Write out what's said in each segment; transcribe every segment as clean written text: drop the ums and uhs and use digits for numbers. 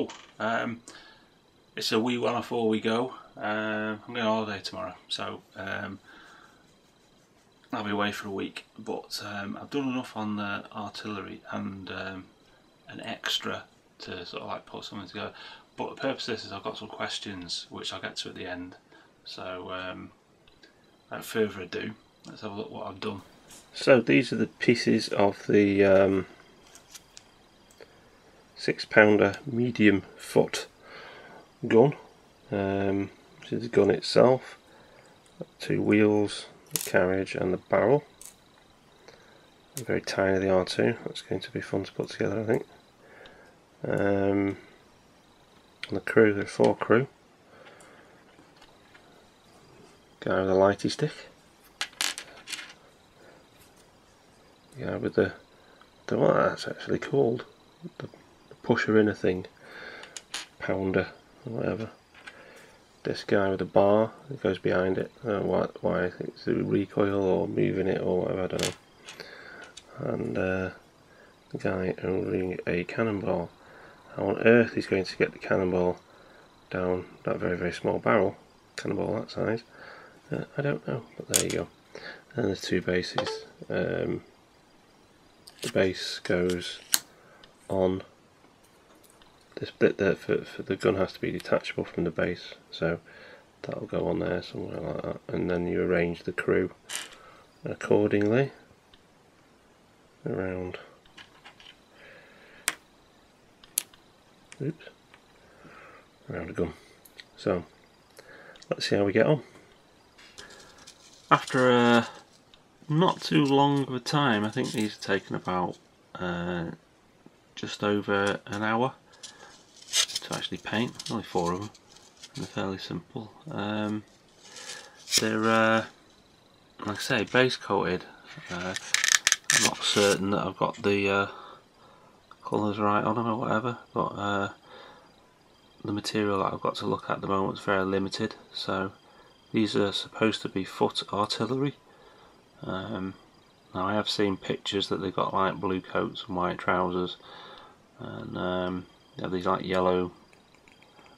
So, it's a wee one before we go. I'm going on holiday tomorrow, so I'll be away for a week. But I've done enough on the artillery and an extra to sort of like put something together. But the purpose of this is I've got some questions which I'll get to at the end. So, without further ado, let's have a look what I've done. So these are the pieces of the 6-pounder medium foot gun. This is the gun itself, 2 wheels, the carriage and the barrel. Very tiny they are too. That's going to be fun to put together, I think. And the crew, there are 4 crew. Guy with a lighty stick. Guy with the what that's actually called, the pusher inner thing, pounder or whatever. This guy with a bar that goes behind it. I don't know why I think it's the recoil or moving it or whatever, I don't know. And the guy holding a cannonball. How on earth he's going to get the cannonball down that very, very small barrel, cannonball that size, I don't know, but there you go. And there's 2 bases. The base goes on this bit there. For the gun has to be detachable from the base, so that'll go on there somewhere like that, and then you arrange the crew accordingly around around the gun. So let's see how we get on. After not too long of a time, I think these have taken about just over an hour to actually paint. Only 4 of them, and they're fairly simple. They're like I say, base coated. I'm not certain that I've got the colours right on them or whatever, but the material that I've got to look at the moment is very limited. So these are supposed to be foot artillery. Now I have seen pictures that they've got like blue coats and white trousers, and they have these like yellow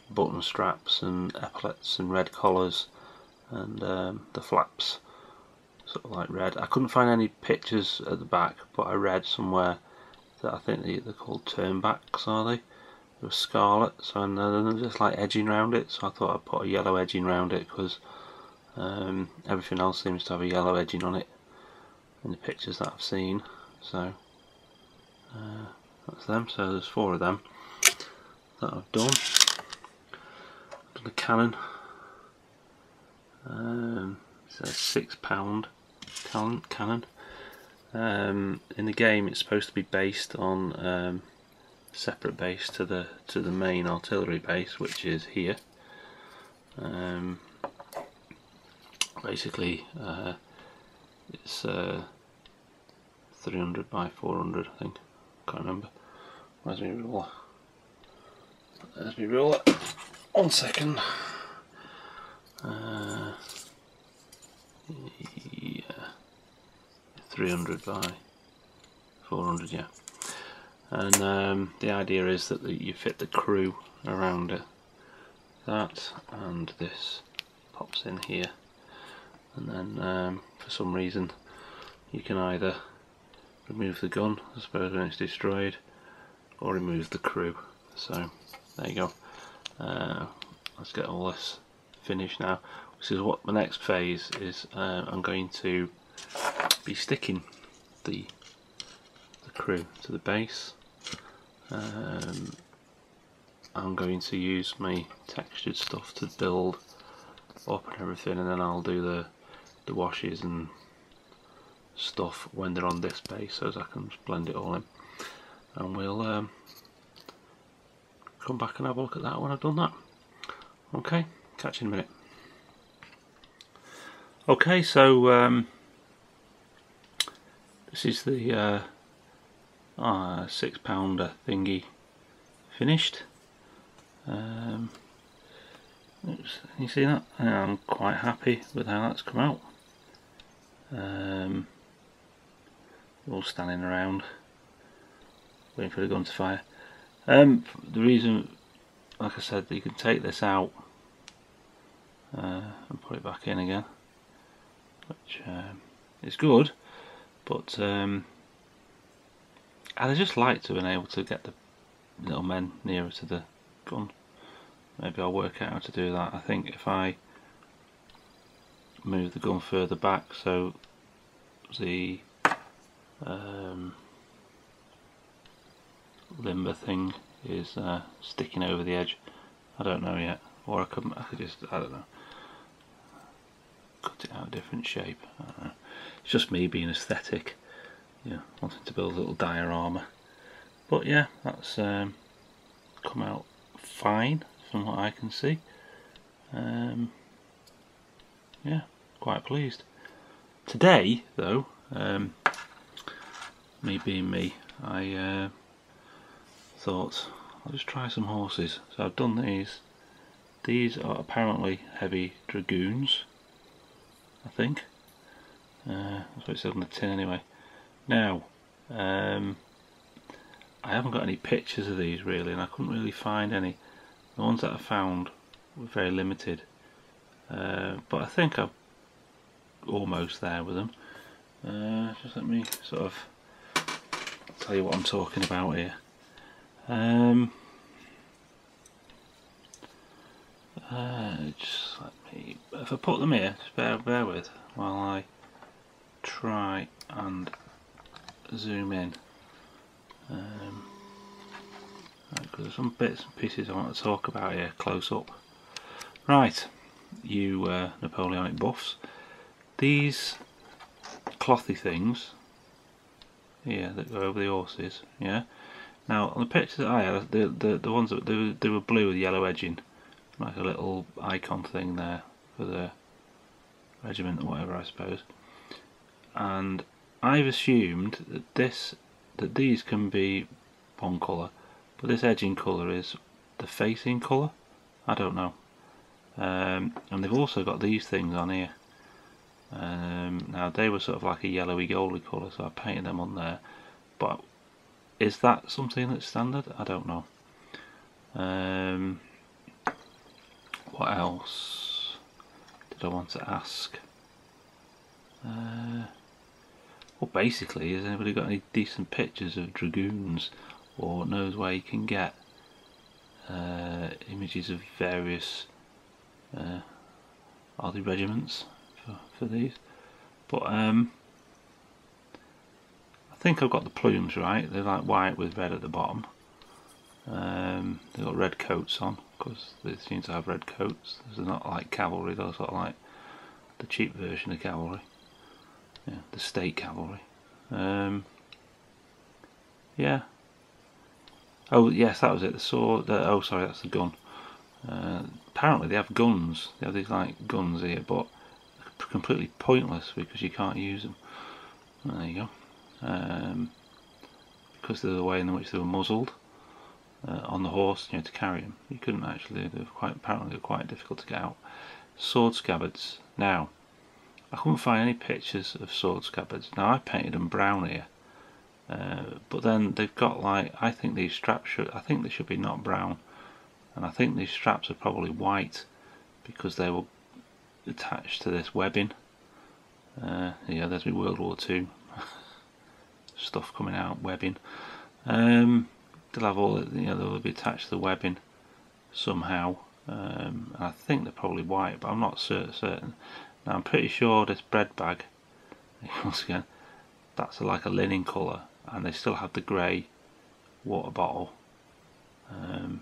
button straps and epaulets and red collars, and the flaps sort of like red. I couldn't find any pictures at the back, but I read somewhere that I think they're called turnbacks, are they? They were scarlet, so and they're just like edging around it, so I thought I'd put a yellow edging around it because everything else seems to have a yellow edging on it in the pictures that I've seen. So that's them. So there's 4 of them that I've done. I've done the cannon. It's a 6-pound cannon. In the game it's supposed to be based on separate base to the main artillery base, which is here. Basically it's 300 by 400, I think. Can't remember. Where's my ruler? There's my ruler. 1 second. Yeah, 300 by 400, yeah. And the idea is that you fit the crew around it. That and this pops in here, and then for some reason you can either remove the gun, I suppose, when it's destroyed, or remove the crew. So there you go. Let's get all this finished now. This is what the next phase is. I'm going to be sticking the crew to the base. I'm going to use my textured stuff to build up and everything, and then I'll do the washes and stuff when they're on this base, so as I can just blend it all in, and we'll come back and have a look at that when I've done that. Okay, catch you in a minute. Okay, so this is the 6-pounder thingy finished. Oops, can you see that? I'm quite happy with how that's come out. All standing around waiting for the gun to fire. The reason like I said, you can take this out and put it back in again, which is good, but I'd just like to have been able to get the little men nearer to the gun. Maybe I'll work out how to do that. I think if I move the gun further back so the limber thing is sticking over the edge. I don't know yet, or I could just, I don't know, cut it out a different shape. I don't know. It's just me being aesthetic, wanting to build a little diorama. But yeah, that's come out fine from what I can see. Yeah, quite pleased. Today, though, me being me, I thought I'll just try some horses. So I've done these. These are apparently heavy Dragoons, I think. That's what it said on the tin anyway. Now, I haven't got any pictures of these really, and I couldn't really find any. The ones that I found were very limited, but I think I'm almost there with them. Just let me sort of tell you what I'm talking about here. Just let me, if I put them here, just bear with while I try and zoom in. Because there's some bits and pieces I want to talk about here close up. Right, you Napoleonic buffs, these clothy things here that go over the horses, yeah. Now on the pictures that I had, the ones that they were blue with yellow edging, like a little icon thing there for the regiment or whatever, I suppose. And I've assumed that these can be one colour, but this edging colour is the facing colour. I don't know. And they've also got these things on here. Now they were sort of like a yellowy goldy colour, so I painted them on there. But is that something that's standard? I don't know. What else did I want to ask? Well, basically, has anybody got any decent pictures of Dragoons, or knows where you can get images of various other regiments for these? But I think I've got the plumes right. They're like white with red at the bottom. They've got red coats on because they seem to have red coats. They're not like cavalry, they're sort of like the cheap version of cavalry. Yeah, the state cavalry. Yeah. Oh yes, that was it. The sword. Oh, sorry, that's the gun. Apparently they have guns. They have these like guns here, but they're completely pointless because you can't use them. There you go. Because of the way in which they were muzzled on the horse, to carry them, you couldn't actually. Apparently they're quite difficult to get out. Sword scabbards. Now, I couldn't find any pictures of sword scabbards. Now I painted them brown here, but then they've got like, I think these straps I think they should be not brown, and I think these straps are probably white because they were attached to this webbing. Yeah, there's my World War II stuff coming out, webbing. They'll have all, they'll be attached to the webbing somehow, and I think they're probably white, but I'm not certain. Now I'm pretty sure this bread bag, once again, that's like a linen colour, and they still have the grey water bottle. You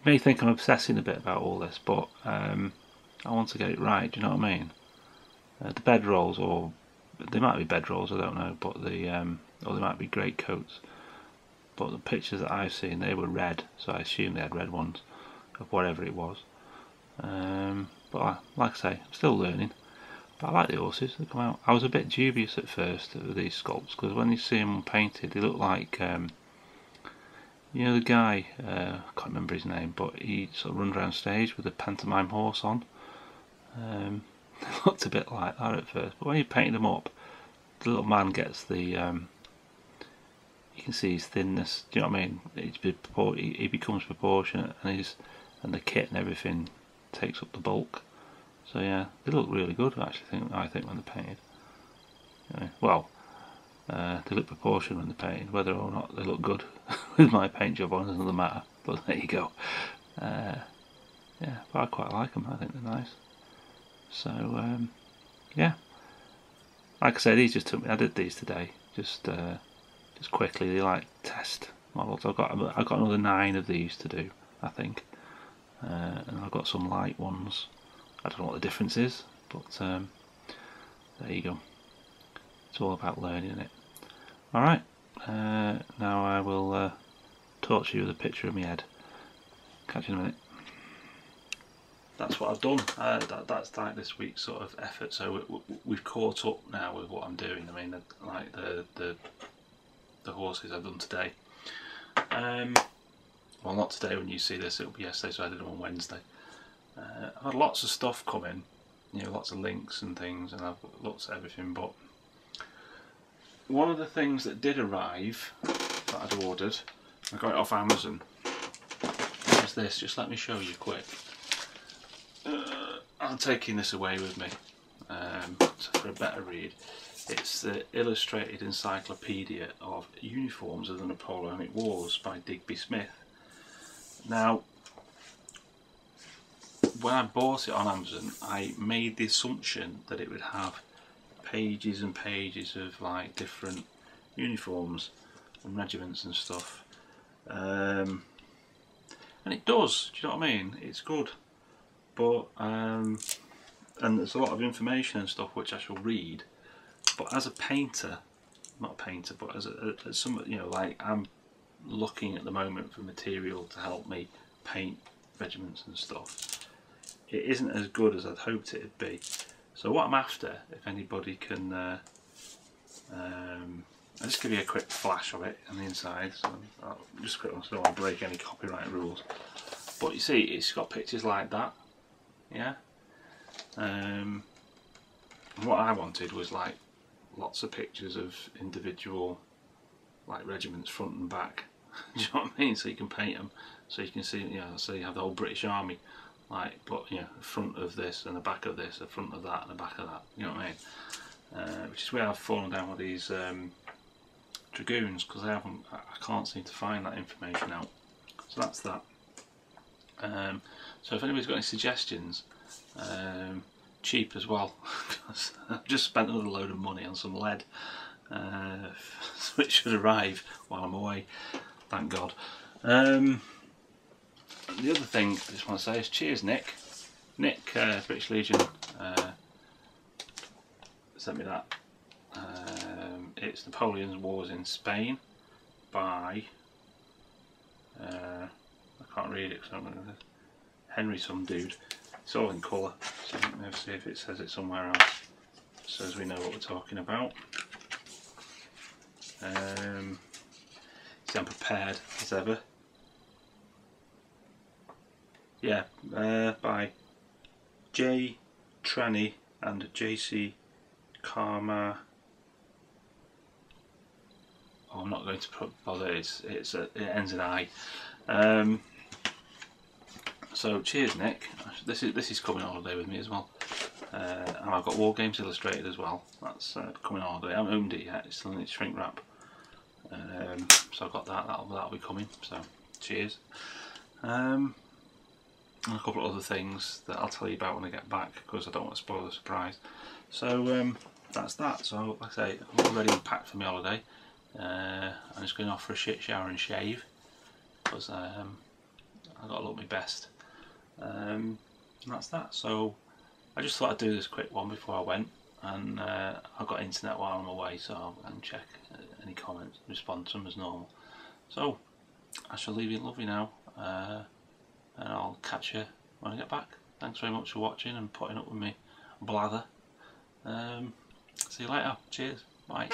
may think I'm obsessing a bit about all this, but I want to get it right, do you know what I mean? The bedrolls, or they might be bedrolls, I don't know, but or they might be great coats. But the pictures that I've seen, they were red, so I assume they had red ones of whatever it was. But like I say, I'm still learning. But I like the horses, they come out. I was a bit dubious at first of these sculpts, because when you see them painted, they look like, the guy, I can't remember his name, but he sort of runs around stage with a pantomime horse on. It looked a bit like that at first, but when you paint them up, the little man gets the you can see his thinness. Do you know what I mean? He becomes proportionate, and the kit and everything takes up the bulk. So yeah, they look really good. Actually, I think when they're painted. Well, they look proportionate when they're painted. Whether or not they look good with my paint job on doesn't matter. But there you go. Yeah, but I quite like them. I think they're nice. So yeah, like I said, these just took me. I did these today, just quickly. They like test models. I've got another 9 of these to do, I think, and I've got some light ones. I don't know what the difference is, but there you go. It's all about learning, isn't it? All right, now I will torture you with a picture of my head. Catch you in a minute. That's what I've done. That's like this week's sort of effort. So we've caught up now with what I'm doing. I mean, like the horses I've done today. Well, not today. When you see this, it'll be yesterday. So I did them on Wednesday. I've had lots of stuff come in, lots of links and things, and I've looked at everything. But one of the things that did arrive that I'd ordered, I got it off Amazon. Is this? Just let me show you quick. I'm taking this away with me for a better read. It's the Illustrated Encyclopedia of Uniforms of the Napoleonic Wars by Digby Smith. Now, when I bought it on Amazon, I made the assumption that it would have pages and pages of like different uniforms and regiments and stuff, and it does. Do you know what I mean? It's good. But and there's a lot of information and stuff which I shall read. But as a painter, not a painter, but as some, like I'm looking at the moment for material to help me paint regiments and stuff. It isn't as good as I'd hoped it'd be. So what I'm after, if anybody can, I'll just give you a quick flash of it on the inside. So I'll just quickly, so I don't want to break any copyright rules. But you see, it's got pictures like that. Yeah. What I wanted was like lots of pictures of individual like regiments front and back. Do you know what I mean? So you can paint them, so you can see, so you have the whole British Army, like, but the front of this and the back of this, the front of that and the back of that. You know what I mean? Which is where I've fallen down with these Dragoons, because I can't seem to find that information out. So that's that. So if anybody's got any suggestions, cheap as well, because I've just spent another load of money on some lead, which should arrive while I'm away, thank God. The other thing I just want to say is cheers, Nick. British Legion, sent me that. It's Napoleon's Wars in Spain by I can't read it because I'm going to Henry some dude. It's all in colour, so let's see if it says it somewhere else, so as we know what we're talking about. See, I'm prepared as ever. Yeah, by J. Tranny and J.C. Karma. Oh, I'm not going to bother. It ends in I. So cheers, Nick. This is coming on holiday with me as well, and I've got War Games Illustrated as well. That's coming on holiday. I haven't owned it yet. It's still in its shrink wrap. So I've got that. That'll be coming. So cheers. And a couple of other things that I'll tell you about when I get back, because I don't want to spoil the surprise. So that's that. So like I say, I'm all ready and packed for my holiday. I'm just going off for a shit shower and shave, because I've got to look my best. And that's that. So I just thought I'd do this quick one before I went, and I've got internet while I'm away, so I can check any comments, respond to them as normal. So I shall leave you lovely now, and I'll catch you when I get back. Thanks very much for watching and putting up with me blather. See you later. Cheers. Bye.